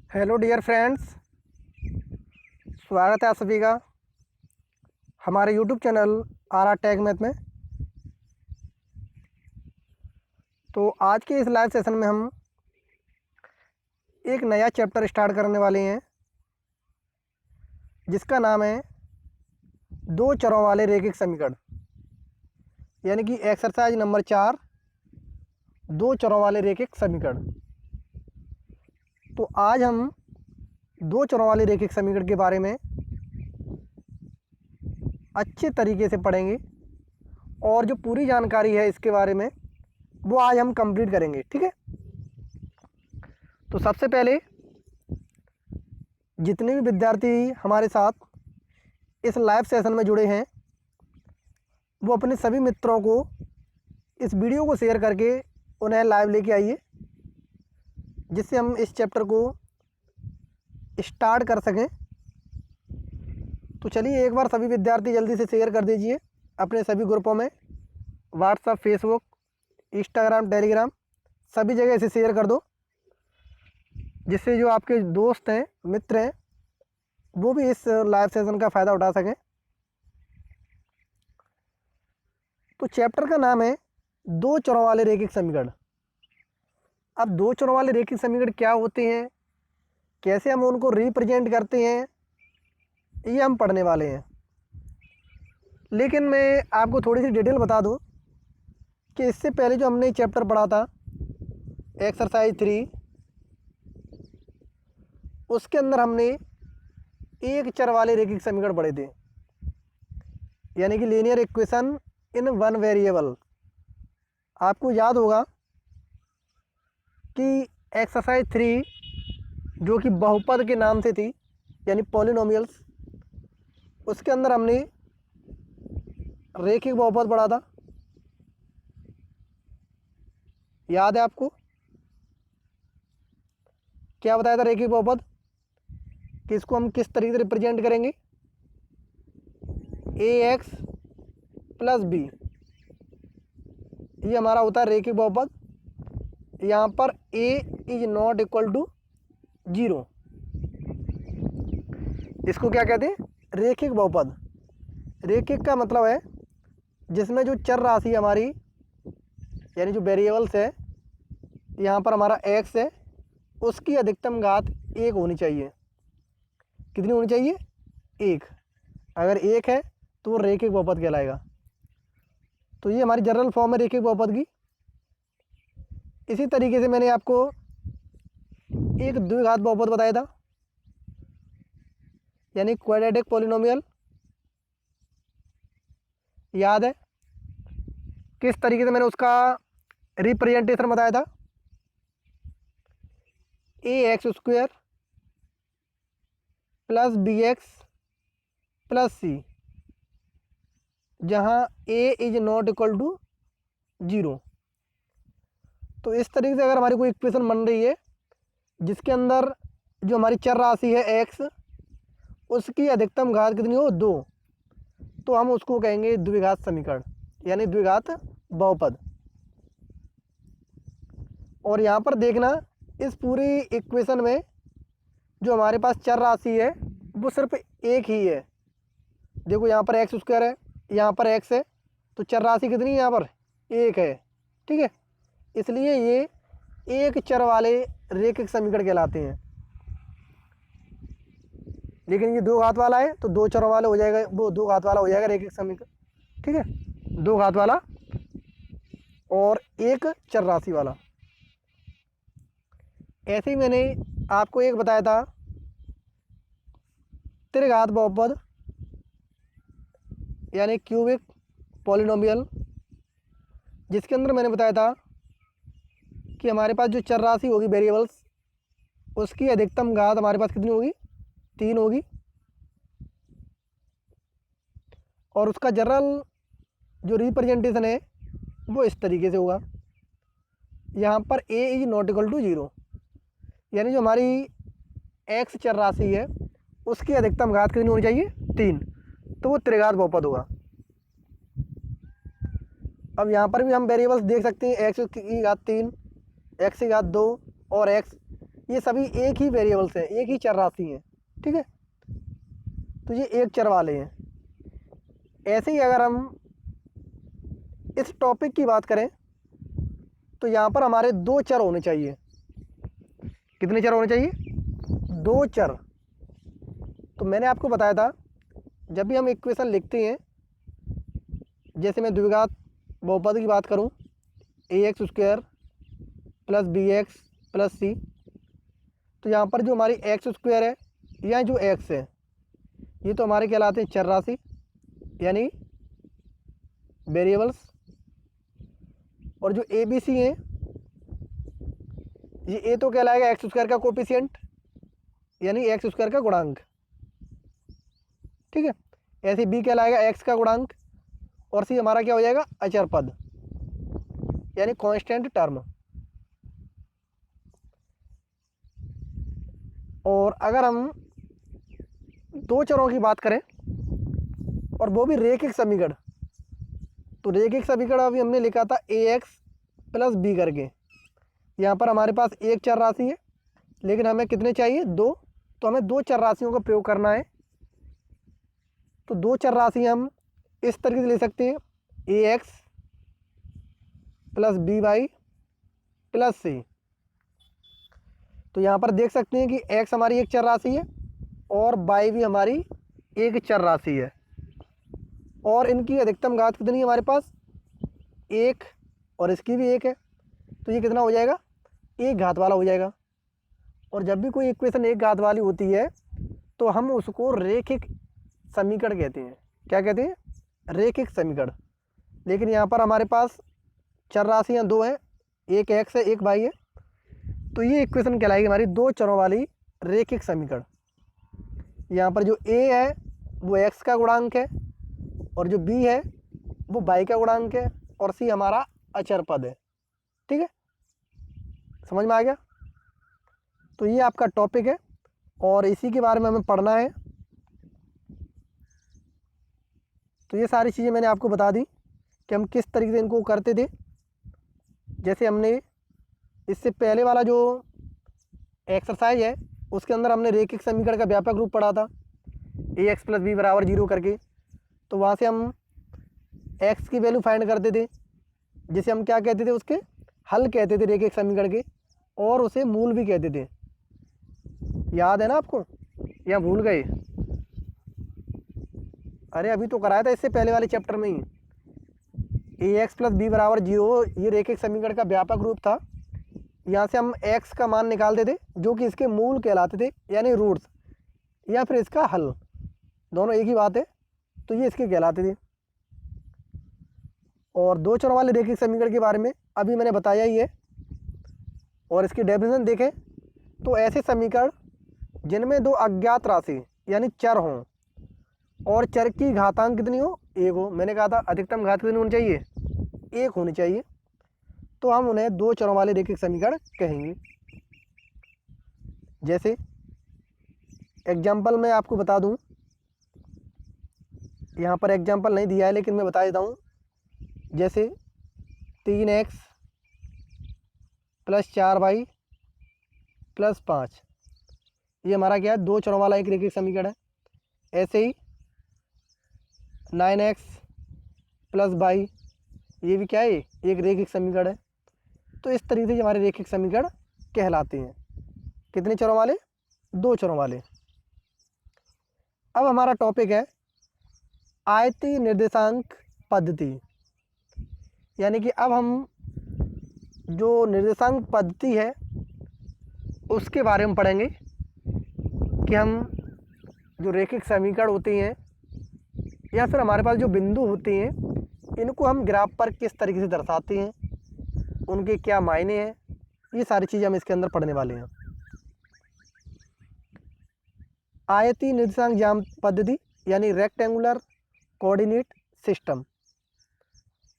Hello dear friends, स्वागत है आप सभी का हमारे YouTube channel R R tech math में। तो आज के इस लाइव सेशन में हम एक नया चैप्टर स्टार्ट करने वाले हैं जिसका नाम है दो चरों वाले रैखिक समीकरण, यानी कि एक्सरसाइज नंबर 4, दो चरों वाले रैखिक समीकरण। तो आज हम दो चरों वाले रैखिक समीकरण के बारे में अच्छे तरीके से पढ़ेंगे और जो पूरी जानकारी है इसके बारे में वो आज हम कंप्लीट करेंगे। ठीक है, तो सबसे पहले जितने भी विद्यार्थी हमारे साथ इस लाइव सेशन में जुड़े हैं वो अपने सभी मित्रों को इस वीडियो को शेयर करके उन्हें लाइव लेके आइए, जिससे हम इस चैप्टर को स्टार्ट कर सकें। तो चलिए एक बार सभी विद्यार्थी जल्दी से शेयर कर दीजिए अपने सभी ग्रुपों में, व्हाट्सएप, फेसबुक, इंस्टाग्राम, टेलीग्राम, सभी जगह इसे शेयर कर दो, जिससे जो आपके दोस्त हैं, मित्र हैं, वो भी इस लाइव सेशन का फ़ायदा उठा सकें। तो चैप्टर का नाम है दो चरों वाले रैखिक समीकरण। अब दो चरों वाले रैखिक समीकरण क्या होते हैं, कैसे हम उनको रिप्रेजेंट करते हैं, ये हम पढ़ने वाले हैं। लेकिन मैं आपको थोड़ी सी डिटेल बता दूं कि इससे पहले जो हमने चैप्टर पढ़ा था एक्सरसाइज 3, उसके अंदर हमने एक चर वाले रैखिक समीकरण पढ़े थे, यानी कि linear equation in one variable. आपको याद होगा कि एक्सरसाइज 3 जो कि बहुपद के नाम से थी, यानी पॉलिनोमियल्स, उसके अंदर हमने रैखिक बहुपद पढ़ा था। याद है आपको क्या बताया था रैखिक बहुपद, कि इसको हम किस तरीके से रिप्रेजेंट करेंगे? ए एक्स प्लस बी, ये हमारा होता है रैखिक बहुपद। यहाँ पर ए इज नॉट इक्वल टू 0, इसको क्या कहते हैं? रैखिक बहुपद। रैखिक का मतलब है जिसमें जो चर राशि हमारी, यानी जो वेरिएबल्स है, यहाँ पर हमारा एक्स है, उसकी अधिकतम घात 1 होनी चाहिए। कितनी होनी चाहिए? 1। अगर 1 है तो वो रैखिक बहुपद कहलाएगा। तो ये हमारी जनरल फॉर्म है रैखिक बहुपद की। इसी तरीके से मैंने आपको एक द्विघात बहुपद बताया था, यानी क्वाड्रेटिक पॉलिनोमियल। याद है किस तरीके से मैंने उसका रिप्रेजेंटेशन बताया था? A X square plus B X plus C, जहाँ A is not equal to 0। तो इस तरीके से अगर हमारी कोई इक्वेशन बन रही है जिसके अंदर जो हमारी चर राशि है एक्स, उसकी अधिकतम घात कितनी हो? 2, तो हम उसको कहेंगे द्विघात समीकरण, यानी द्विघात बहुपद। और यहाँ पर देखना, इस पूरी इक्वेशन में जो हमारे पास चर राशि है वो सिर्फ एक ही है। देखो यहाँ पर एक्स स्क्वायर है, यहाँ पर एक्स है, तो चर राशि कितनी है? यहाँ पर 1 है। ठीक है, इसलिए ये एक चर वाले रैखिक समीकरण कहलाते हैं। लेकिन ये दो घात वाला है तो दो चरों वाला हो जाएगा, वो दो घात वाला हो जाएगा रैखिक समीकरण। ठीक है, दो घात वाला और एक चर राशि वाला। ऐसे ही मैंने आपको एक बताया था त्रिघात बहुपद, यानी क्यूबिक पॉलिनोमियल, जिसके अंदर मैंने बताया था कि हमारे पास जो चर राशि होगी वेरिएबल्स, उसकी अधिकतम घात हमारे पास कितनी होगी? 3 होगी। और उसका जनरल जो रिप्रेजेंटेशन है वो इस तरीके से होगा, यहाँ पर ए इज नॉट इक्वल टू 0, यानी जो हमारी एक्स चर राशि है उसकी अधिकतम घात कितनी होनी चाहिए? 3, तो वो त्रिघात बहुपद होगा। अब यहाँ पर भी हम वेरिएबल्स देख सकते हैं, एक्स की घात 3, एक्स की घात 2 और एक्स। ये सभी एक ही वेरिएबल्स हैं, एक ही चर राशि हैं, ठीक है। तो ये एक चर वाले हैं। ऐसे ही अगर हम इस टॉपिक की बात करें तो यहाँ पर हमारे दो चर होने चाहिए। कितने चर होने चाहिए? दो चर। तो मैंने आपको बताया था जब भी हम इक्वेशन लिखते हैं, जैसे मैं द्विघात बहुपद की बात करूं, ax² plus bx plus c, तो यहाँ पर जो हमारी x² है या जो x है, ये तो हमारे कहलाते हैं चर राशि यानी वेरिएबल्स। और जो ए बी सी है, ये ए तो कहलाएगा x² का कोफिशिएंट यानी x² का गुणांक, ठीक है। ऐसे बी कहलाएगा x का गुणांक और सी हमारा क्या हो जाएगा? अचर पद यानी कांस्टेंट टर्म। और अगर हम दो चरों की बात करें और वो भी रेखिक समीकरण, तो रेखिक समीकरण अभी हमने लिखा था ax प्लस बी करके। यहाँ पर हमारे पास एक चर राशि है लेकिन हमें कितने चाहिए? दो। तो हमें दो चर राशियों का प्रयोग करना है। तो दो चर राशि हम इस तरीके से ले सकते हैं, ax plus B Y plus C. तो यहाँ पर देख सकते हैं कि x हमारी एक चर राशि है और y भी हमारी एक चर राशि है और इनकी अधिकतम घात कितनी है हमारे पास? एक, और इसकी भी एक है। तो ये कितना हो जाएगा? एक घात वाला हो जाएगा। और जब भी कोई इक्वेशन एक घात वाली होती है तो हम उसको रेखिक समीकरण कहते हैं। क्या कहते हैं? रेखिक समीकरण। लेकिन यहाँ पर हमारे पास चर राशियाँ दो हैं, एक x है एक y है, तो ये इक्वेशन कहलाएगी हमारी दो चरों वाली रेखिक समीकरण। यहाँ पर जो a है वो x का गुणांक है और जो b है वो y का गुणांक है और c हमारा अचर पद है, ठीक है। समझ में आ गया? तो ये आपका टॉपिक है और इसी के बारे में हमें पढ़ना है। तो ये सारी चीज़ें मैंने आपको बता दी कि हम किस तरीके से इनको करते थे। जैसे हमने इससे पहले वाला जो एक्सरसाइज है उसके अंदर हमने रेखिक समीकरण का व्यापक रूप पढ़ा था, ax प्लस बी बराबर 0 करके। तो वहाँ से हम x की वैल्यू फाइंड करते थे, जिसे हम क्या कहते थे? उसके हल कहते थे रेखिक समीकरण के, और उसे मूल भी कहते थे। याद है ना आपको या भूल गए? अरे अभी तो कराया था इससे पहले वाले चैप्टर में ही। ax प्लस बी बराबर 0 ये रेखिक समीकरण का व्यापक रूप था। यहाँ से हम x का मान निकालते थे जो कि इसके मूल कहलाते थे यानी रूट्स, या फिर इसका हल, दोनों एक ही बात है। तो ये इसके कहलाते थे। और दो चरों वाले रेखिक समीकरण के बारे में अभी मैंने बताया ही है। और इसकी डेफिनेशन देखें तो ऐसे समीकरण जिनमें दो अज्ञात राशि यानी चर हों और चर की घातांक कितनी हो? एक हो। मैंने कहा था अधिकतम घात कितनी होनी चाहिए? एक होनी चाहिए। तो हम उन्हें दो चरों वाले रेखिक समीकरण कहेंगे। जैसे एग्जाम्पल मैं आपको बता दूं, यहाँ पर एग्जाम्पल नहीं दिया है लेकिन मैं बता देता हूँ। जैसे 3x प्लस 4y प्लस 5, ये हमारा क्या है? दो चरों वाला एक रेखिक समीकरण है। ऐसे ही 9x प्लस y, ये भी क्या है? एक रेखिक समीकरण है। तो इस तरीके से हमारे रेखिक समीकरण कहलाते हैं। कितने चरों वाले? दो चरों वाले। अब हमारा टॉपिक है आयतीय निर्देशांक पद्धति, यानी कि अब हम जो निर्देशांक पद्धति है उसके बारे में पढ़ेंगे कि हम जो रेखिक समीकरण होते हैं या फिर हमारे पास जो बिंदु होते हैं इनको हम ग्राफ पर किस तरीके से दर्शाते हैं, उनके क्या मायने हैं, ये सारी चीज़ें हम इसके अंदर पढ़ने वाले हैं। आयतीय निर्देशांक ज्यामिति पद्धति यानी रेक्टेंगुलर कोऑर्डिनेट सिस्टम।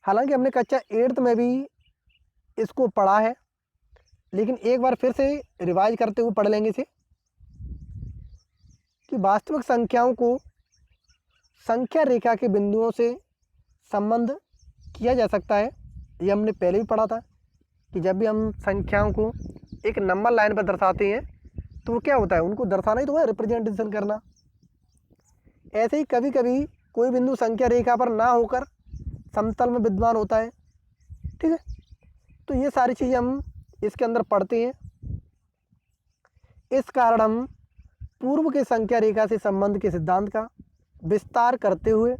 हालांकि हमने कक्षा 8th में भी इसको पढ़ा है, लेकिन एक बार फिर से रिवाइज करते हुए पढ़ लेंगे इसे कि वास्तविक संख्याओं को संख्या रेखा के बिंदुओं से संबंध किया जा सकता है। ये हमने पहले भी पढ़ा था कि जब भी हम संख्याओं को एक नंबर लाइन पर दर्शाते हैं तो वो क्या होता है, उनको दर्शाना ही तो है, रिप्रेजेंटेशन करना। ऐसे ही कभी कभी कोई बिंदु संख्या रेखा पर ना होकर समतल में विद्यमान होता है। ठीक है, तो ये सारी चीज़ें हम इसके अंदर पढ़ते हैं। इस कारण हम पूर्व के संख्या रेखा से संबंध के सिद्धांत का विस्तार करते हुए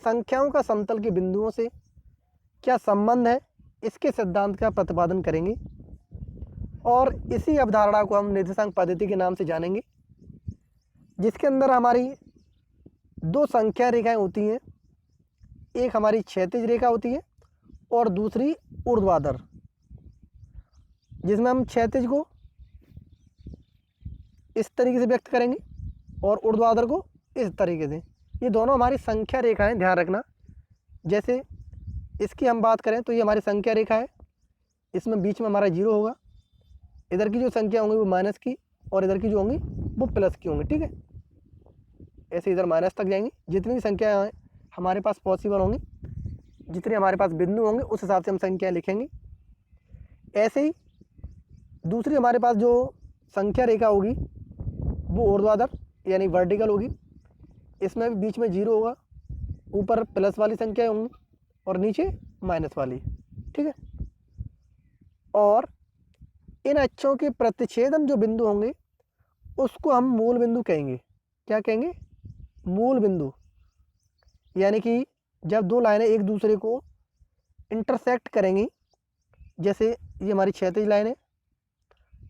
संख्याओं का समतल के बिंदुओं से क्या संबंध है, इसके सिद्धांत का प्रतिपादन करेंगे और इसी अवधारणा को हम निर्देशांक पद्धति के नाम से जानेंगे, जिसके अंदर हमारी दो संख्या रेखाएं होती हैं। एक हमारी क्षैतिज रेखा होती है और दूसरी ऊर्ध्वाधर, जिसमें हम क्षैतिज को इस तरीके से व्यक्त करेंगे और ऊर्ध्वाधर को इस तरीके से। ये दोनों हमारी संख्या रेखाएं, ध्यान रखना। जैसे इसकी हम बात करें तो ये हमारी संख्या रेखा है, इसमें बीच में हमारा जीरो होगा, इधर की जो संख्या होंगी वो माइनस की और इधर की जो होंगी वो प्लस की होंगी। ठीक है, ऐसे इधर माइनस तक जाएंगी। जितनी संख्या हमारे पास पॉसिबल होंगी, जितने हमारे पास बिंदु होंगे उस हिसाब से हम संख्याएँ लिखेंगे। ऐसे ही दूसरी हमारे पास जो संख्या रेखा होगी वो ऊर्ध्वाधर यानी वर्टिकल होगी। इसमें भी बीच में जीरो होगा, ऊपर प्लस वाली संख्या होंगी और नीचे माइनस वाली। ठीक है, और इन अक्षों के प्रतिच्छेदन जो बिंदु होंगे उसको हम मूल बिंदु कहेंगे। क्या कहेंगे? मूल बिंदु। यानी कि जब दो लाइनें एक दूसरे को इंटरसेक्ट करेंगी, जैसे ये हमारी क्षैतिज लाइन है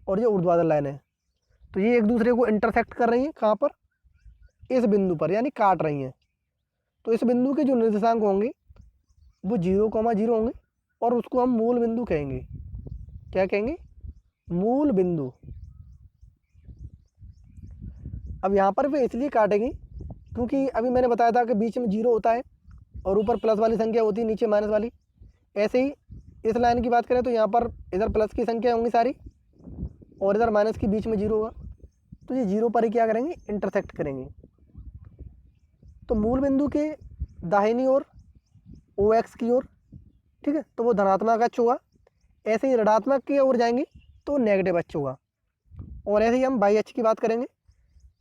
और ये ऊर्ध्वाधर लाइन है, तो ये एक दूसरे को इंटरसेक्ट कर रही हैं। कहाँ पर? इस बिंदु पर, यानी काट रही हैं। तो इस बिंदु के जो निर्देशांक होंगे वो 0,0 होंगे और उसको हम मूल बिंदु कहेंगे। क्या कहेंगे? मूल बिंदु। अब यहाँ पर वे इसलिए काटेंगे क्योंकि अभी मैंने बताया था कि बीच में जीरो होता है और ऊपर प्लस वाली संख्या होती है, नीचे माइनस वाली। ऐसे ही इस लाइन की बात करें तो यहाँ पर इधर प्लस की संख्या होंगी सारी और इधर माइनस की, बीच में जीरो होगा, तो ये जीरो पर ही क्या करेंगे? इंटरसेक्ट करेंगे। तो मूल बिंदु के दाहिनी ओर OX की ओर, ठीक है, तो वो धनात्मक अक्ष होगा। ऐसे ही ऋणात्मक की ओर जाएंगे तो नेगेटिव अक्ष होगा। और ऐसे ही हम बाई अक्ष की बात करेंगे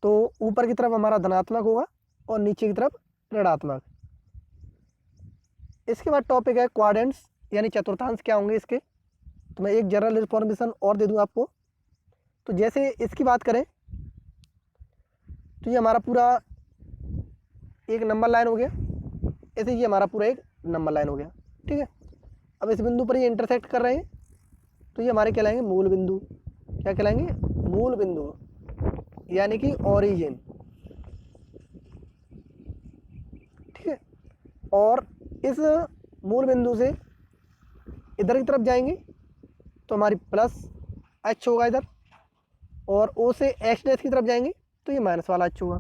तो ऊपर की तरफ हमारा धनात्मक होगा और नीचे की तरफ ऋणात्मक। इसके बाद टॉपिक है क्वाड्रेंट्स यानी चतुर्थांश क्या होंगे इसके। तो मैं एक जनरल इन्फॉर्मेशन और दे दूं आपको। तो जैसे इसकी बात करें तो ये हमारा पूरा एक नंबर लाइन हो गया, ऐसे ये हमारा पूरा एक नंबर लाइन हो गया। ठीक है, अब इस बिंदु पर ये इंटरसेक्ट कर रहे हैं तो ये हमारे कहलाएंगे मूल बिंदु। क्या कहलाएंगे? मूल बिंदु, यानी कि ओरिजिन। ठीक है, और इस मूल बिंदु से इधर की तरफ जाएंगे तो हमारी प्लस एच होगा इधर, और ओ से एक्स डैश की तरफ जाएंगे तो ये माइनस वाला एच होगा,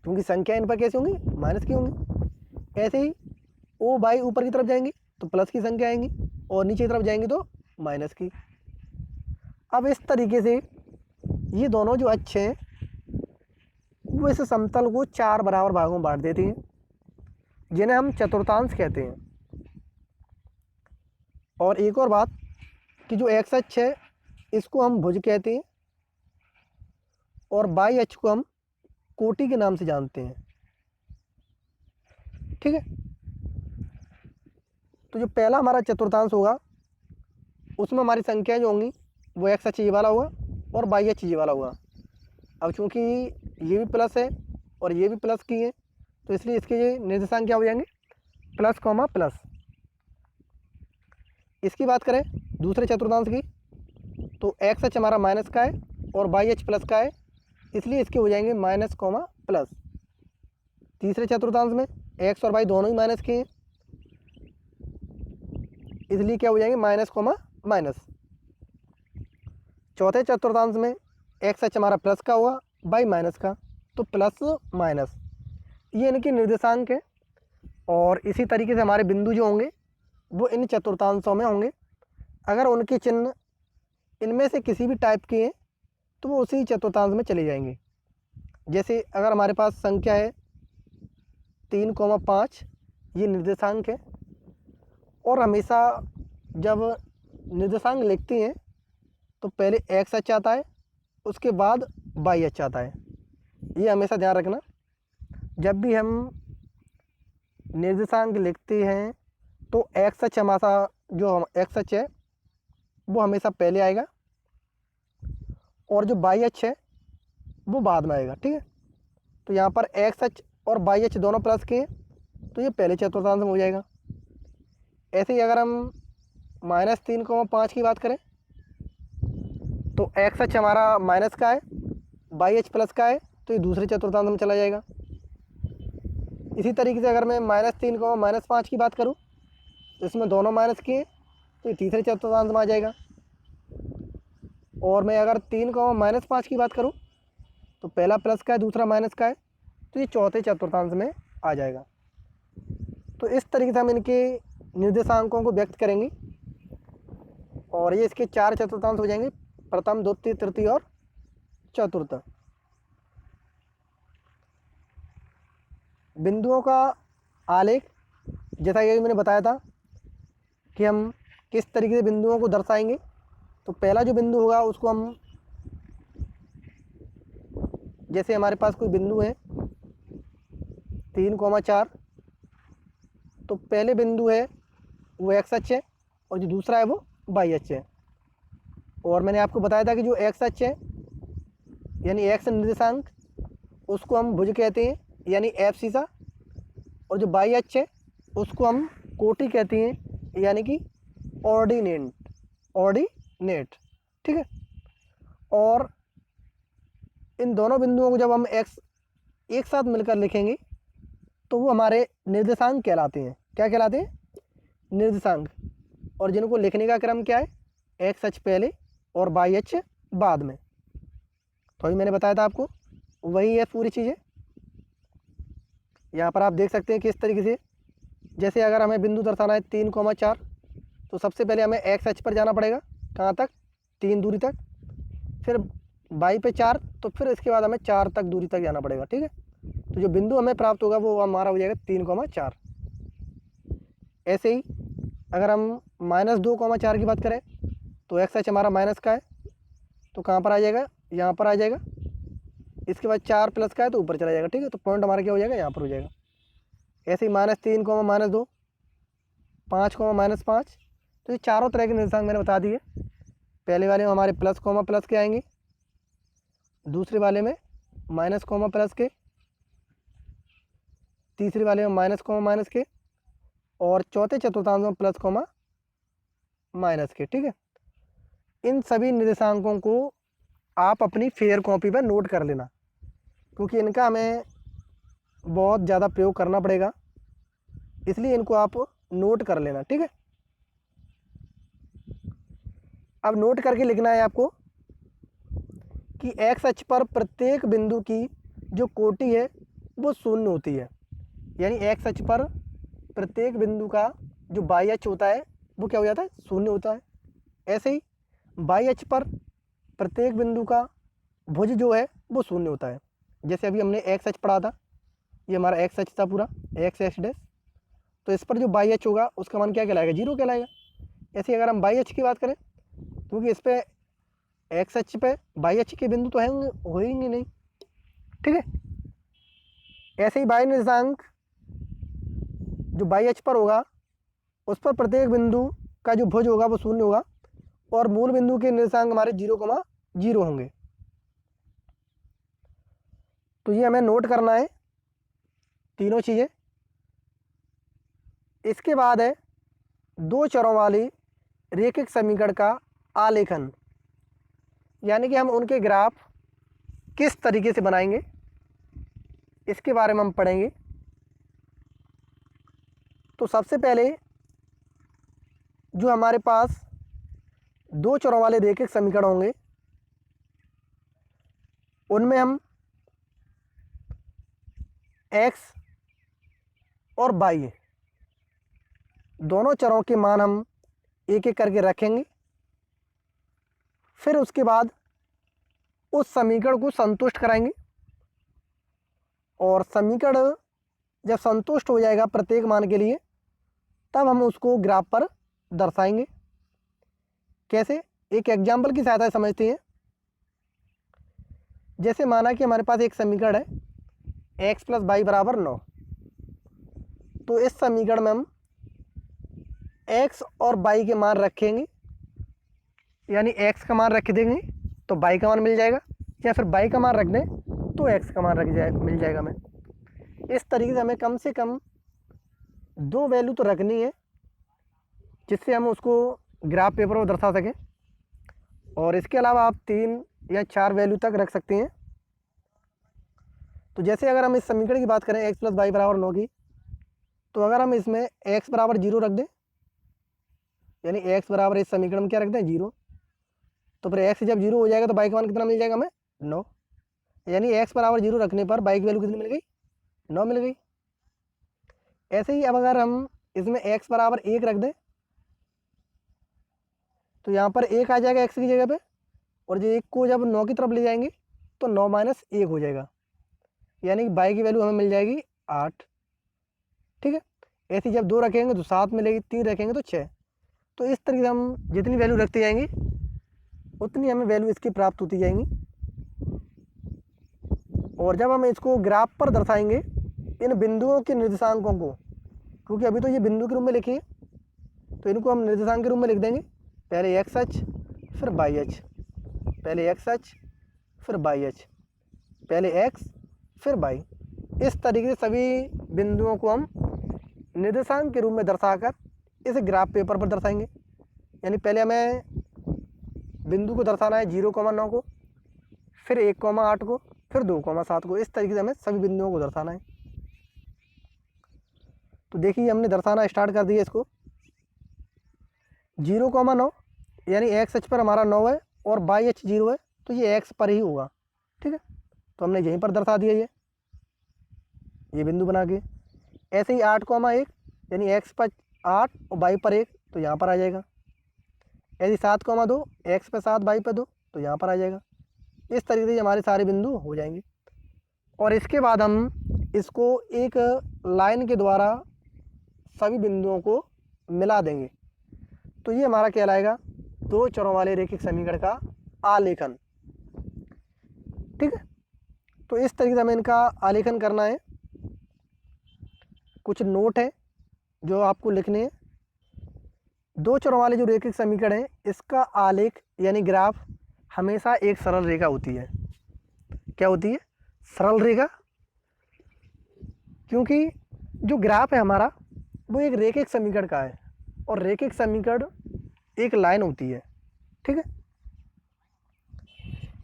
क्योंकि संख्या इन पर कैसे होंगी? माइनस की होंगी। ऐसे ही ओ बाई ऊपर की तरफ जाएंगे तो प्लस की संख्या आएंगी और नीचे की तरफ जाएंगे तो माइनस की। अब इस तरीके से ये दोनों जो अक्ष हैं वो इस समतल को 4 बराबर भागों में बांट देती हैं, जिन्हें हम चतुर्थांश कहते हैं। और एक और बात कि जो एक्स अक्ष है इसको हम भुज कहते हैं और बाई अक्ष को हम कोटि के नाम से जानते हैं। ठीक है, तो जो पहला हमारा चतुर्थांश होगा उसमें हमारी संख्याएं जो होंगी वो एक्स अक्ष ये वाला होगा और बाई अक्ष ये वाला होगा। अब चूंकि ये भी प्लस है और ये भी प्लस की है तो इसलिए इसके ये निर्देशांक क्या हो जाएंगे? Plus comma plus. इसकी बात करें दूसरे चतुर्थांश की तो एक्स अक्ष हमारा माइनस का है और बाई अक्ष प्लस का है, इसलिए इसके हो जाएंगे माइनस कॉमा प्लस। तीसरे चतुर्थांश में एक्स और वाई दोनों ही माइनस के हैं, इसलिए क्या हो जाएंगे? Minus comma minus. चौथे चतुर्थांश में एक्स अक्ष हमारा प्लस का होगा, बाई माइनस का, तो प्लस माइनस, ये इनके निर्देशांक है। और इसी तरीके से हमारे बिंदु जो होंगे वो इन चतुर्थांशों में होंगे। अगर उनके चिन्ह इनमें से किसी भी टाइप के हैं तो वो उसी चतुर्थांश में चले जाएंगे। जैसे अगर हमारे पास संख्या है 3,5, ये निर्देशांक है। और हमेशा जब निर्देशांक लिखते हैं तो पहले एक्स अक्ष आता है, उसके बाद वाई अक्ष आता है। ये हमेशा ध्यान रखना, जब भी हम निर्देशांक लिखते हैं तो एक्स अक्ष हमारा जो एक्स अक्ष है वो हमेशा पहले आएगा और जो वाई अक्ष है वो बाद में आएगा। ठीक है, तो यहाँ पर एक्स अक्ष और वाई अक्ष दोनों प्लस के हैं तो ये पहले चतुर्थांश में हो जाएगा। ऐसे ही अगर हम -3,5 की बात करें तो एक्स अक्ष हमारा माइनस का है, वाई अक्ष प्लस का है, तो ये दूसरे चतुर्थांश में चला जाएगा। इसी तरीके से अगर मैं -3, -5 की बात करूँ तो इसमें दोनों माइनस के हैं तो ये तीसरे चतुर्थांश में आ जाएगा। और मैं अगर 3, -5 की बात करूँ तो पहला प्लस का है, दूसरा माइनस का है, तो ये चौथे चतुर्थांश में आ जाएगा। तो इस तरीके से हम इनके निर्देशांकों को व्यक्त करेंगे और ये इसके 4 चतुर्थांश हो जाएंगे, प्रथम, द्वितीय, तृतीय और चतुर्थ। बिंदुओं का आलेख, जैसा कि मैंने बताया था कि हम किस तरीके से बिंदुओं को दर्शाएंगे। तो पहला जो बिंदु होगा उसको हम, जैसे हमारे पास कोई बिंदु है 3,4, तो पहले बिंदु है वो एक्स अक्ष है और जो दूसरा है वो वाई अक्ष है। और मैंने आपको बताया था कि जो एक्स अक्ष है यानी एक्स निर्देशांक, उसको हम भुज कहते हैं यानी एफ सीसा, और जो वाई अक्ष है उसको हम कोटि कहते हैं यानी कि ऑर्डिनेट। ठीक है, और इन दोनों बिंदुओं को जब हम एक्स एक साथ मिलकर लिखेंगे तो वो हमारे निर्देशांक कहलाते हैं। क्या कहलाते हैं? निर्देशांक। और जिनको लिखने का क्रम क्या है? एक्स अक्ष पहले और वाई अक्ष बाद में। तो अभी मैंने बताया था आपको, वही है पूरी चीज़ें। यहाँ पर आप देख सकते हैं किस तरीके से, जैसे अगर हमें बिंदु दर्शाना है 3,4, तो सबसे पहले हमें एक्स अक्ष पर जाना पड़ेगा, कहाँ तक? 3 दूरी तक, फिर वाई पे 4, तो फिर इसके बाद हमें 4 तक दूरी तक जाना पड़ेगा। ठीक है, तो जो बिंदु हमें प्राप्त होगा वो हमारा हो जाएगा 3,4। ऐसे ही अगर हम -2,4 की बात करें तो एक्स अक्ष हमारा माइनस का है, तो कहाँ पर आ जाएगा? यहाँ पर आ जाएगा। इसके बाद 4 प्लस का है तो ऊपर चला जाएगा। ठीक है, तो पॉइंट हमारा क्या हो जाएगा? यहाँ पर हो जाएगा। ऐसे ही -3, -2, 5, -5, तो ये चारों तरह के निर्देशांक मैंने बता दिए। पहले वाले में हमारे प्लस प्लस के आएंगे, दूसरे वाले में माइनस प्लस के, तीसरे वाले में माइनस के, और चौथे चतुर्थांश में प्लस माइनस के। ठीक है, इन सभी निर्देशांकों को आप अपनी फेयर कॉपी पर नोट कर लेना, क्योंकि इनका हमें बहुत ज़्यादा प्रयोग करना पड़ेगा, इसलिए इनको आप नोट कर लेना। ठीक है, अब नोट करके लिखना है आपको कि एक्स अक्ष पर प्रत्येक बिंदु की जो कोटि है वो 0 होती है। यानी एक्स अक्ष पर प्रत्येक बिंदु का जो वाई अक्ष होता है वो क्या हो जाता है? 0 होता है। ऐसे ही वाई अक्ष पर प्रत्येक बिंदु का भुज जो है वो 0 होता है। जैसे अभी हमने एक्स अक्ष पढ़ा था, ये हमारा एक्स अक्ष था पूरा, एक्स डैश, तो इस पर जो वाई अक्ष होगा उसका मान क्या कहलाएगा? 0 कहलाएगा। ऐसे ही अगर हम वाई अक्ष की बात करें, क्योंकि इस पे एक्स अक्ष पे वाई अक्ष के बिंदु तो होंगे नहीं। ठीक है, ऐसे ही वाई निर्देशांक जो वाई अक्ष पर होगा उस पर प्रत्येक बिंदु का जो भुज होगा वो 0 होगा, और मूल बिंदु के निर्देशांक हमारे 0,0 होंगे। तो ये हमें नोट करना है तीनों चीज़ें। इसके बाद है 2 चरों वाली रेखिक समीकरण का आलेखन, यानी कि हम उनके ग्राफ किस तरीके से बनाएंगे इसके बारे में हम पढ़ेंगे। तो सबसे पहले जो हमारे पास 2 चरों वाले रेखिक समीकरण होंगे उनमें हम x और y दोनों चरों के मान हम एक एक करके रखेंगे। फिर उसके बाद उस समीकरण को संतुष्ट कराएंगे, और समीकरण जब संतुष्ट हो जाएगा प्रत्येक मान के लिए तब हम उसको ग्राफ पर दर्शाएंगे। कैसे? एक एग्जाम्पल की सहायता से समझते हैं। जैसे माना कि हमारे पास एक समीकरण है x + y = 9। तो इस समीकरण में हम x और y के मान रखेंगे, यानी x का मान रख देंगे तो y का मान मिल जाएगा, या फिर y का मान रख दें तो x का मान मिल जाएगा हमें। इस तरीके से हमें कम से कम 2 वैल्यू तो रखनी है जिससे हम उसको ग्राफ पेपर पर दर्शा सकें, और इसके अलावा आप 3 या 4 वैल्यू तक रख सकते हैं। तो जैसे अगर हम इस समीकरण की बात करें x + y = 9 की, तो अगर हम इसमें x = 0 रख दें, यानी x बराबर इस समीकरण में क्या रख दें 0, तो फिर x जब 0 हो जाएगा तो y का मान कितना मिल जाएगा हमें 9, यानी x = 0 रखने पर y की वैल्यू कितनी मिल गई 9 मिल गई। ऐसे ही अब अगर हम इसमें x = 1 रख दें, तो यहाँ पर 1 आ जाएगा x की जगह पे, और जो 1 को जब 9 की तरफ ले जाएंगे तो 9 - 1 हो जाएगा, यानी कि y की वैल्यू हमें मिल जाएगी 8। ठीक है, ऐसे ही जब 2 रखेंगे तो 7 मिलेगी, 3 रखेंगे तो 6। तो इस तरीके से हम जितनी वैल्यू रखते जाएंगे उतनी हमें वैल्यू इसकी प्राप्त होती जाएंगी। और जब हम इसको ग्राफ पर दर्शाएंगे इन बिंदुओं के निर्देशांकों को, क्योंकि अभी तो ये बिंदु के रूप में लिखे तो इनको हम निर्देशांक के रूप में लिख देंगे, पहले एक्स अक्ष फिर वाई अक्ष, पहले एक्स अक्ष फिर वाई अक्ष, पहले एक्स फिर वाई। इस तरीके से सभी बिंदुओं को हम निर्देशांक के रूप में दर्शाकर इस ग्राफ पेपर पर दर्शाएंगे। यानी पहले हमें बिंदु को दर्शाना है 0,9 को, फिर 1,8 को, फिर 2,7 को। इस तरीके से हमें सभी बिंदुओं को दर्शाना है। तो देखिए हमने दर्शाना स्टार्ट कर दिया इसको। 0,9 यानी एक्स अक्ष पर हमारा 9 है और वाई अक्ष 0 है, तो ये एक्स पर ही होगा। ठीक है, तो हमने यहीं पर दर्शा दिया ये बिंदु बना के। ऐसे ही 8,1 यानी एक्स पर 8 और वाई पर 1, तो यहाँ पर आ जाएगा। ऐसे 7,2 एक्स पर 7 वाई पर 2, तो यहाँ पर आ जाएगा। इस तरीके से हमारे सारे बिंदु हो जाएंगे। और इसके बाद हम इसको एक लाइन के द्वारा सभी बिंदुओं को मिला देंगे, तो ये हमारा कहलाएगा 2 चरों वाले रैखिक समीकरण का आलेखन। ठीक है, तो इस तरीके से हमें इनका आलेखन करना है। कुछ नोट है जो आपको लिखने हैं। 2 चरों वाले जो रैखिक समीकरण है इसका आलेख यानी ग्राफ हमेशा एक सरल रेखा होती है। क्या होती है? सरल रेखा। क्योंकि जो ग्राफ है हमारा वो एक रैखिक समीकरण का है, और रैखिक समीकरण एक लाइन होती है। ठीक है,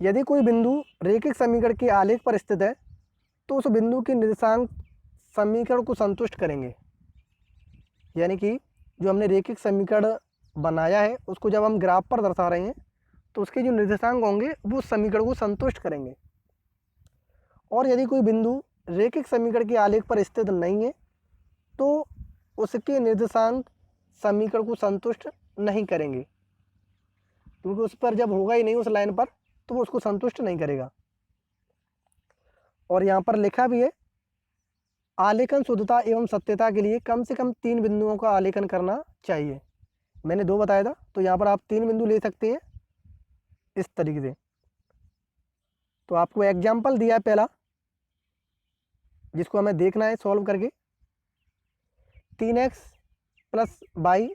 यदि कोई बिंदु रैखिक समीकरण के आलेख पर स्थित है तो उस बिंदु के निर्देशांक समीकरण को संतुष्ट करेंगे। यानी कि जो हमने रैखिक समीकरण बनाया है उसको जब हम ग्राफ पर दर्शा रहे हैं तो उसके जो निर्देशांक होंगे वो उस समीकरण को संतुष्ट करेंगे। और यदि कोई बिंदु रैखिक समीकरण के आलेख पर स्थित नहीं है तो उसके निर्देशांक समीकरण को संतुष्ट नहीं करेंगे, क्योंकि उस पर जब होगा ही नहीं उस लाइन पर तो वो उसको संतुष्ट नहीं करेगा। और यहाँ पर लिखा भी है, आलेखन शुद्धता एवं सत्यता के लिए कम से कम 3 बिंदुओं का आलेखन करना चाहिए। मैंने 2 बताया था, तो यहाँ पर आप 3 बिंदु ले सकते हैं इस तरीके से। तो आपको एग्जाम्पल दिया है पहला, जिसको हमें देखना है सॉल्व करके। 3x + y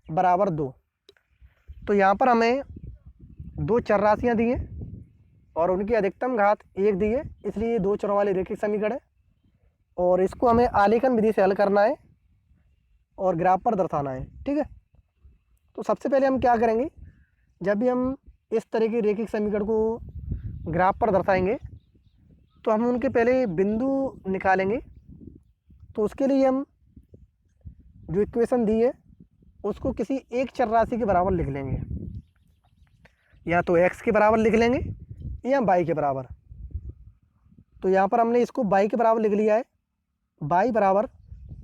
= 2। तो यहाँ पर हमें 2 चर राशियाँ दी हैं और उनकी अधिकतम घात 1 दी है, इसलिए ये 2 चरों वाले रैखिक समीकरण है। और इसको हमें आलेखन विधि से हल करना है और ग्राफ पर दर्शाना है। ठीक है, तो सबसे पहले हम क्या करेंगे, जब भी हम इस तरह के रैखिक समीकरण को ग्राफ पर दर्शाएंगे तो हम उनके पहले बिंदु निकालेंगे। तो उसके लिए हम जो इक्वेशन दी है उसको किसी एक चर राशि के बराबर लिख लेंगे, या तो x के बराबर लिख लेंगे या y के बराबर। तो यहाँ पर हमने इसको y के बराबर लिख लिया है। y =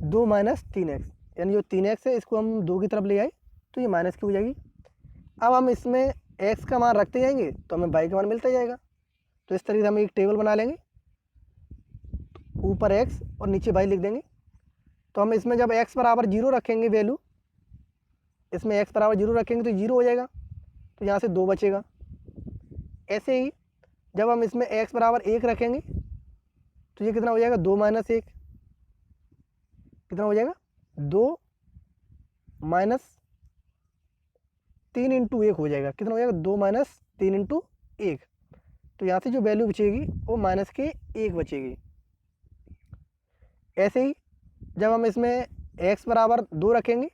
2 - 3x, यानी जो 3x है इसको हम 2 की तरफ ले आए तो ये माइनस की हो जाएगी। अब हम इसमें x का मान रखते जाएंगे तो हमें y का मान मिलता जाएगा। तो इस तरीके से हम एक टेबल बना लेंगे, ऊपर x और नीचे y लिख देंगे। तो हम इसमें जब x = 0 रखेंगे वैल्यू, इसमें x = 0 रखेंगे तो 0 हो जाएगा। तो यहाँ से 2 बचेगा। ऐसे ही जब हम इसमें x बराबर 1 रखेंगे तो ये कितना हो जाएगा, 2 माइनस 1, कितना हो जाएगा, 2 माइनस 3 इंटू 1 हो जाएगा। कितना हो जाएगा, 2 माइनस 3 इंटू 1। तो यहाँ से जो वैल्यू बचेगी वो माइनस के 1 बचेगी। ऐसे ही जब हम इसमें x बराबर 2 रखेंगे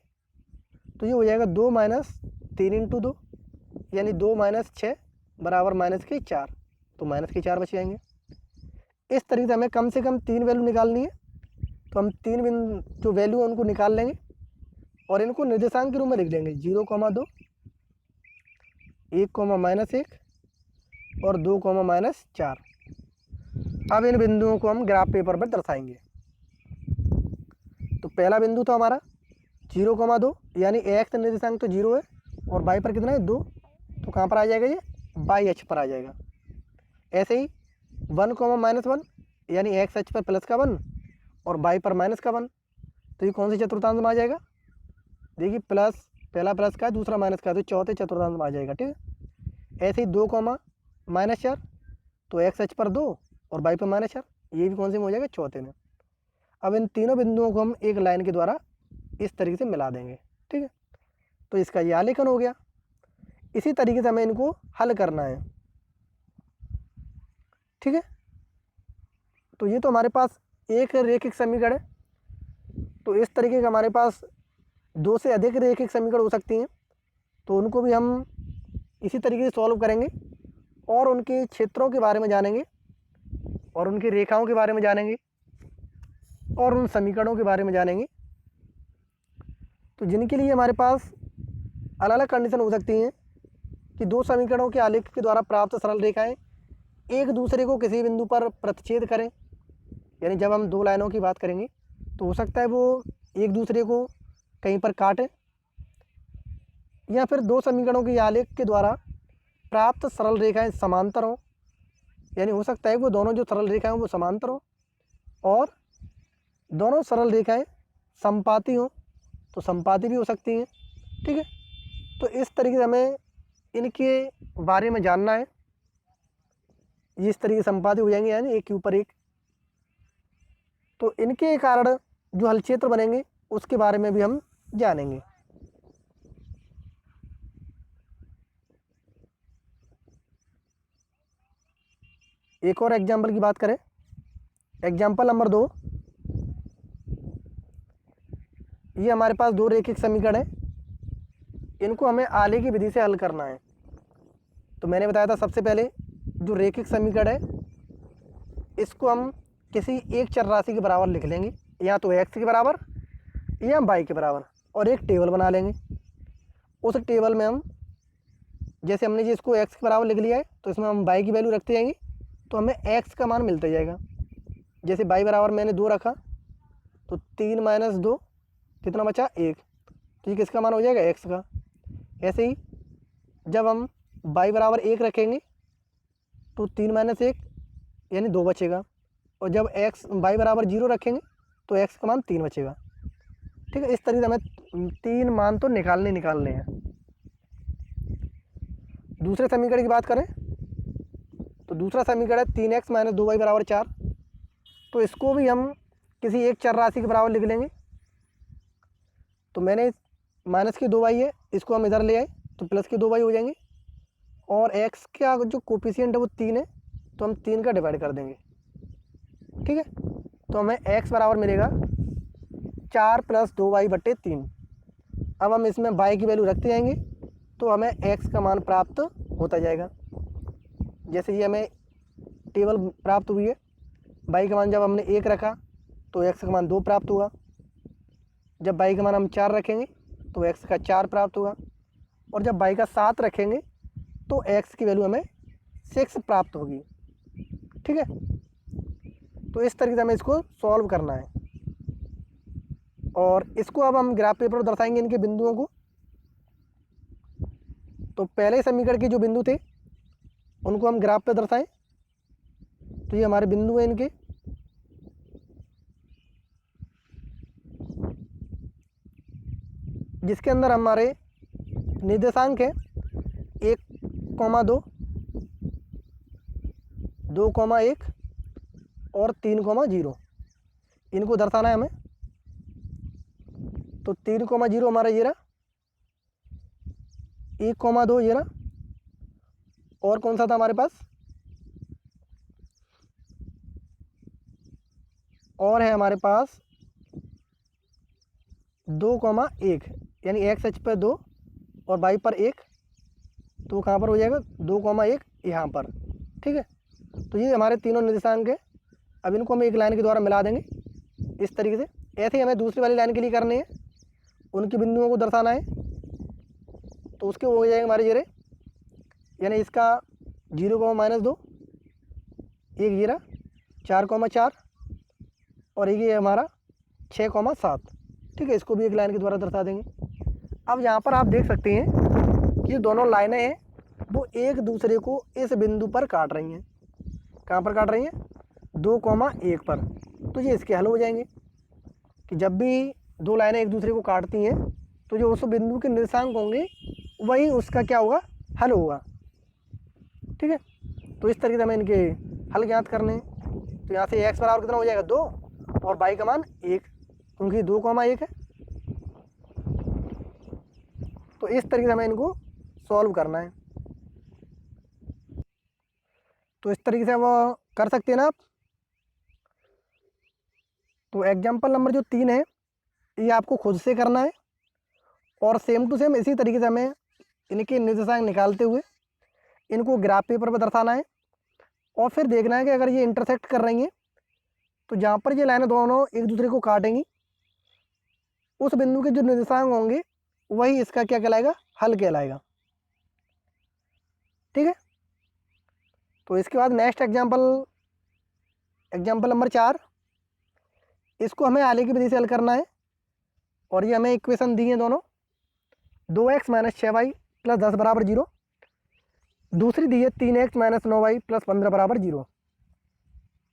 तो ये हो जाएगा 2 माइनस 3 इंटू 2, यानी 2 माइनस 6 बराबर माइनस के 4, तो माइनस के 4 बच जाएंगे। इस तरीके से हमें कम से कम 3 वैल्यू निकालनी है। तो हम 3 जो वैल्यू है उनको निकाल लेंगे और इनको निर्देशांक के रूप में लिख देंगे, 0,2, 1, माइनस 1 और 2, माइनस 4। अब इन बिंदुओं को हम ग्राफ पेपर पर दर्शाएंगे। तो पहला बिंदु तो हमारा 0,2, यानी x निर्देशांक तो 0 है और y पर कितना है, 2, तो कहाँ पर आ जाएगा, ये y अक्ष पर आ जाएगा। ऐसे ही 1, माइनस 1, यानी x अक्ष पर प्लस का 1 और y पर माइनस का 1, तो ये कौन से चतुर्थांश में आ जाएगा, देखिए प्लस, पहला प्लस का है दूसरा माइनस का है, तो चौथे चतुर्थांश में आ जाएगा। ठीक है। ऐसे ही 2, माइनस 4, तो x अक्ष पर 2 और y पर माइनस 4, ये भी कौन से में हो जाएगा, चौथे में। अब इन तीनों बिंदुओं को हम एक लाइन के द्वारा इस तरीके से मिला देंगे। ठीक है, तो इसका ये आलेखन हो गया। इसी तरीके से हमें इनको हल करना है। ठीक है, तो ये तो हमारे पास एक रैखिक समीकरण है। तो इस तरीके का हमारे पास 2 से अधिक रैखिक समीकरण हो सकती हैं, तो उनको भी हम इसी तरीके से सॉल्व करेंगे और उनके क्षेत्रों के बारे में जानेंगे और उनकी रेखाओं के बारे में जानेंगे और उन समीकरणों के बारे में जानेंगे। तो जिनके लिए हमारे पास अलग अलग कंडीशन हो सकती हैं कि 2 समीकरणों के आलेख के द्वारा प्राप्त सरल रेखाएं एक दूसरे को किसी बिंदु पर प्रतिच्छेद करें, यानी जब हम 2 लाइनों की बात करेंगे तो हो सकता है वो एक दूसरे को कहीं पर काटें, या फिर 2 समीकरणों के आलेख के द्वारा प्राप्त सरल रेखाएं समांतर हों, यानी हो सकता है वो दोनों जो सरल रेखाएं वो समांतर हों और दोनों सरल रेखाएं समपाती हों, तो समपाती भी हो सकती हैं। ठीक है, तो इस तरीके से हमें इनके बारे में जानना है। ये इस तरीके से समपाती हो जाएंगे, यानी एक के ऊपर एक। तो इनके कारण जो हल क्षेत्र बनेंगे उसके बारे में भी हम जानेंगे। एक और एग्जाम्पल की बात करें, एग्जाम्पल नंबर 2, ये हमारे पास 2 रैखिक समीकरण है, इनको हमें आलेखी की विधि से हल करना है। तो मैंने बताया था सबसे पहले जो रैखिक समीकरण है इसको हम किसी एक चर राशि के बराबर लिख लेंगे, या तो x के बराबर या y के बराबर, और एक टेबल बना लेंगे। उस टेबल में हम, जैसे हमने जिसको x के बराबर लिख लिया है तो इसमें हम y की वैल्यू रखते जाएंगे, तो हमें x का मान मिलता जाएगा। जैसे y बराबर मैंने 2 रखा तो 3 माइनस 2 कितना बचा, 1, तो ये किसका मान हो जाएगा, x का। ऐसे ही जब हम y बराबर 1 रखेंगे तो 3 माइनस 1 यानी 2 बचेगा, और जब y बराबर 0 रखेंगे तो x का मान 3 बचेगा। ठीक है, इस तरीके से हमें 3 मान तो निकालने हैं। दूसरे समीकरण की बात करें तो दूसरा समीकरण है 3x माइनस 2y बराबर 4, तो इसको भी हम किसी एक चर राशि के बराबर लिख लेंगे। तो मैंने माइनस की 2y है, इसको हम इधर ले आए तो प्लस की 2y हो जाएंगे, और x का जो कोफिशिएंट है वो 3 है, तो हम 3 का डिवाइड कर देंगे। ठीक है, तो हमें x बराबर मिलेगा 4 प्लस 2y बट्टे 3। अब हम इसमें y की वैल्यू रखते जाएंगे तो हमें x का मान प्राप्त होता जाएगा। जैसे ये हमें टेबल प्राप्त हुई है, y का मान जब हमने 1 रखा तो x का मान 2 प्राप्त हुआ, जब y का मान हम 4 रखेंगे तो x का 4 प्राप्त होगा, और जब y का 7 रखेंगे तो x की वैल्यू हमें 6 प्राप्त होगी। ठीक है, तो इस तरीके से हमें इसको सॉल्व करना है, और इसको अब हम ग्राफ पेपर पर दर्शाएंगे इनके बिंदुओं को। तो पहले समीकरण के जो बिंदु थे उनको हम ग्राफ पे दर्शाएं, तो ये हमारे बिंदु हैं इनके। जिसके अंदर हमारे निर्देशांक है 1, 1,2, 2,1 और 3,0 इनको दर्शाना है हमें। तो 3,0 हमारा ये रहा, 1,2 ये रहा, और कौन सा था हमारे पास, और है हमारे पास 2,1, यानी एक्स अक्ष पर 2 और वाई पर 1, तो कहाँ पर हो जाएगा 2,1 यहाँ पर। ठीक है, तो ये हमारे तीनों निर्देशांक है। अब इनको हम एक लाइन के द्वारा मिला देंगे इस तरीके से। ऐसे ही हमें दूसरी वाली लाइन के लिए करनी है, उनकी बिंदुओं को दर्शाना है। तो उसके वो हो जाएंगे हमारे जीरे, यानी इसका 0,-2, एक जीरा 4,4 और एक ये हमारा 6,7। ठीक है, इसको भी एक लाइन के द्वारा दर्शा देंगे। अब यहाँ पर आप देख सकते हैं कि ये दोनों लाइनें हैं वो एक दूसरे को इस बिंदु पर काट रही हैं। कहाँ पर काट रही हैं, 2,1 पर। तो ये इसके हल हो जाएंगे कि जब भी दो लाइनें एक दूसरे को काटती हैं तो जो उस बिंदु के निर्देशांक होंगे वही उसका क्या होगा, हल होगा। ठीक है, तो इस तरीके से हमें इनके हल ज्ञात करने हैं। तो यहाँ से x बराबर कितना हो जाएगा 2 और y का मान 1, क्योंकि 2,1 है। तो इस तरीके से हमें इनको सॉल्व करना है। तो इस तरीके से वो कर सकते हैं ना आप। तो एग्जाम्पल नंबर जो 3 है ये आपको खुद से करना है और सेम टू सेम इसी तरीके से हमें इनके निर्देशांक निकालते हुए इनको ग्राफ पेपर पर दर्शाना है। और फिर देखना है कि अगर ये इंटरसेक्ट कर रही हैं तो जहाँ पर ये लाइनें दोनों एक दूसरे को काटेंगी उस बिंदु के जो निर्देशांक होंगे वही इसका क्या कहलाएगा, हल कहलाएगा। ठीक है, तो इसके बाद नेक्स्ट एग्जाम्पल नंबर 4, इसको हमें आगे की विधि से हल करना है। और ये हमें इक्वेशन दी है दोनों, 2x - 6y + 10 = 0। दूसरी दी है 3x - 9y + 15 = 0।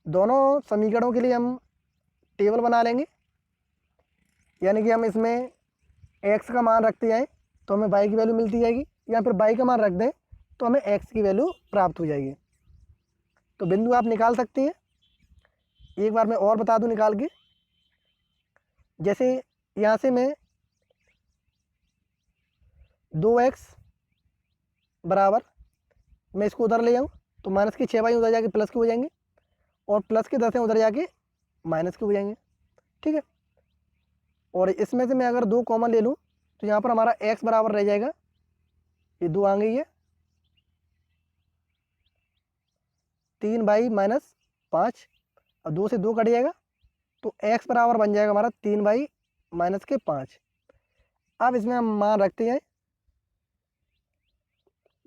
दोनों समीकरणों के लिए हम टेबल बना लेंगे, यानी कि हम इसमें x का मान रखते जाएँ तो हमें y की वैल्यू मिलती जाएगी, या फिर y का मान रख दें तो हमें x की वैल्यू प्राप्त हो जाएगी। तो बिंदु आप निकाल सकते हैं। एक बार मैं और बता दूं निकाल के, जैसे यहाँ से मैं 2x बराबर, मैं इसको उधर ले जाऊँ तो माइनस के 6y उधर जाके प्लस के हो जाएंगे और प्लस के 10 उधर जाके माइनस के हो जाएंगे। ठीक है, और इसमें से मैं अगर 2 कॉमन ले लूँ तो यहाँ पर हमारा x बराबर रह जाएगा, ये 2 आ गई है 3y - 5 और 2 से 2 कट जाएगा तो x बराबर बन जाएगा हमारा 3y - 5। अब इसमें हम मान रखते हैं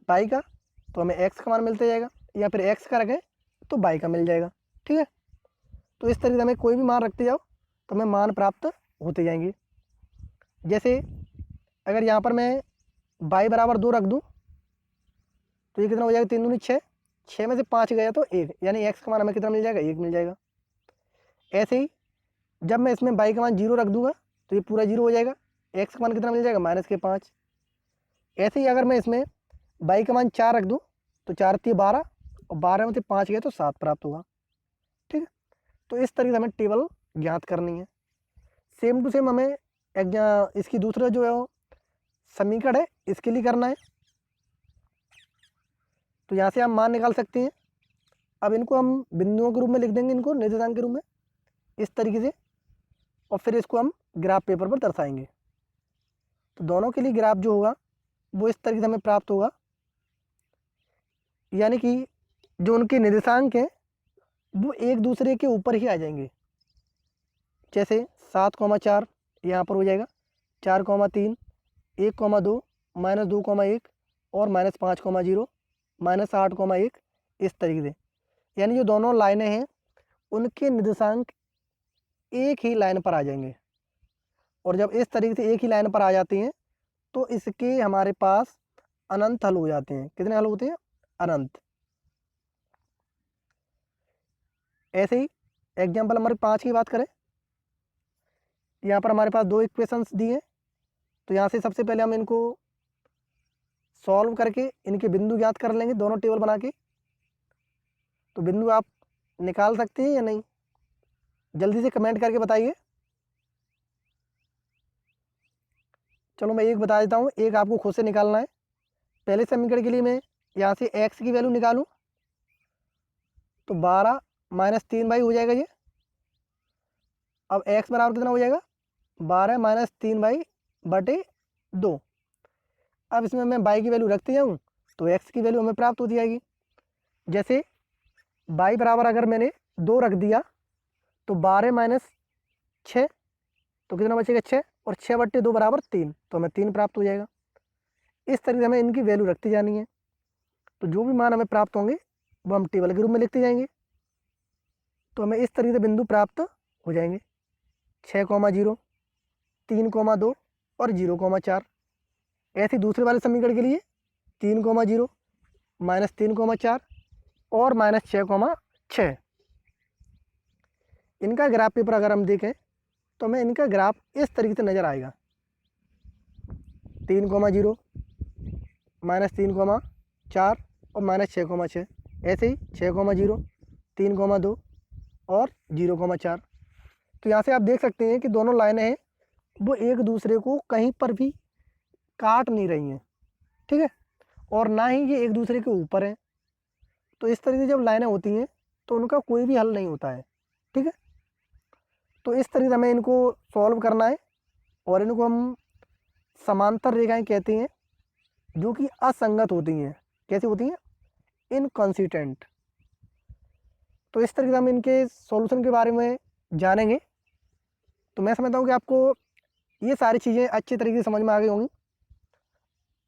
y का, तो हमें x का मान मिलता जाएगा, या फिर x का रखें तो y का मिल जाएगा। ठीक है, तो इस तरीके से हमें कोई भी मान रखते जाओ तो हमें मान प्राप्त होते जाएंगे। जैसे अगर यहाँ पर मैं y बराबर 2 रख दूँ तो ये कितना हो जाएगा, 3 दूनी 6, 6 में से 5 गया तो 1, यानी x का मान हमें कितना मिल जाएगा, 1 मिल जाएगा। ऐसे ही जब मैं इसमें y का मान 0 रख दूंगा तो ये पूरा 0 हो जाएगा, x का मान कितना मिल जाएगा, -5। ऐसे ही अगर मैं इसमें y का मान 4 रख दूँ तो 4 × 12 और 12 में से 5 गए तो 7 प्राप्त होगा। ठीक है, तो इस तरीके से हमें टेबल ज्ञात करनी है। सेम टू सेम हमें इसकी दूसरा जो है समीकरण है इसके लिए करना है। तो यहाँ से हम मान निकाल सकते हैं। अब इनको हम बिंदुओं के रूप में लिख देंगे, इनको निर्देशांक के रूप में इस तरीके से, और फिर इसको हम ग्राफ पेपर पर दर्शाएंगे। तो दोनों के लिए ग्राफ जो होगा वो इस तरीके से हमें प्राप्त होगा, यानी कि जो उनके निर्देशांक हैं वो एक दूसरे के ऊपर ही आ जाएंगे। जैसे 7,4 यहाँ पर हो जाएगा, 4,3, 1,2, -2,1 और -5,0, -8,1, इस तरीके से। यानी जो दोनों लाइनें हैं उनके निर्देशांक एक ही लाइन पर आ जाएंगे। और जब इस तरीके से एक ही लाइन पर आ जाती हैं तो इसके हमारे पास अनंत हल हो जाते हैं। कितने हल होते हैं, अनंत। ऐसे ही एग्जाम्पल नंबर 5 की बात करें, यहाँ पर हमारे पास 2 इक्वेशंस दी हैं। तो यहाँ से सबसे पहले हम इनको सॉल्व करके इनके बिंदु ज्ञात कर लेंगे दोनों टेबल बना के। तो बिंदु आप निकाल सकते हैं या नहीं, जल्दी से कमेंट करके बताइए। चलो मैं एक बता देता हूँ, एक आपको खुद से निकालना है। पहले समीकरण के लिए मैं यहाँ से x की वैल्यू निकालूँ तो 12 माइनस 3 हो जाएगा ये। अब x बराबर कितना हो जाएगा, 12 माइनस 3/2। अब इसमें मैं y की वैल्यू रखते जाऊँ तो x की वैल्यू हमें प्राप्त होती जाएगी। जैसे y बराबर अगर मैंने 2 रख दिया तो 12 माइनस 6 तो कितना बचेगा 6, और 6/2 बराबर 3, तो हमें 3 प्राप्त हो जाएगा। इस तरीके से हमें इनकी वैल्यू रखती जानी है। तो जो भी मान हमें प्राप्त होंगे वो हम टेबल के रूप में लिखते जाएंगे। तो हमें इस तरीके से बिंदु प्राप्त हो जाएंगे, 6,0, 3,2 और 0,4। ऐसे दूसरे वाले समीकरण के लिए 3,0 माइनस 3,4 और माइनस 6,6। इनका ग्राफ पेपर अगर हम देखें तो हमें इनका ग्राफ इस तरीके से नज़र आएगा, 3,0 माइनस 3,4 और माइनस 6,6। ऐसे ही 6,0, 3,2 और 0,4। तो यहाँ से आप देख सकते हैं कि दोनों लाइनें हैं वो एक दूसरे को कहीं पर भी काट नहीं रही हैं, ठीक है, और ना ही ये एक दूसरे के ऊपर हैं। तो इस तरीके से जब लाइनें होती हैं तो उनका कोई भी हल नहीं होता है, ठीक है। तो इस तरीके से हमें इनको सॉल्व करना है, और इनको हम समांतर रेखाएं कहते हैं जो कि असंगत होती हैं। कैसी होती हैं, इनकॉन्सिस्टेंट। तो इस तरीके से हम इनके सॉल्यूशन के बारे में जानेंगे। तो मैं समझता हूँ कि आपको ये सारी चीज़ें अच्छे तरीके से समझ में आ गई होंगी,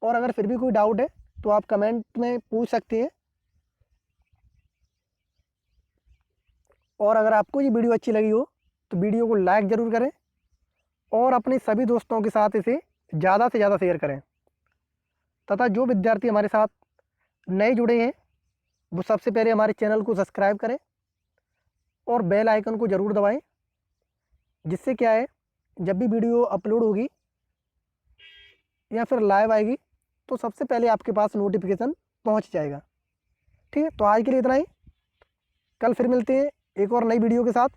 और अगर फिर भी कोई डाउट है तो आप कमेंट में पूछ सकते हैं। और अगर आपको ये वीडियो अच्छी लगी हो तो वीडियो को लाइक ज़रूर करें और अपने सभी दोस्तों के साथ इसे ज़्यादा से ज़्यादा शेयर करें। तथा जो विद्यार्थी हमारे साथ नए जुड़े हैं वो सबसे पहले हमारे चैनल को सब्सक्राइब करें और बेल आइकन को ज़रूर दबाएं, जिससे क्या है जब भी वीडियो अपलोड होगी या फिर लाइव आएगी तो सबसे पहले आपके पास नोटिफिकेशन पहुंच जाएगा। ठीक है, तो आज के लिए इतना ही। कल फिर मिलते हैं एक और नई वीडियो के साथ।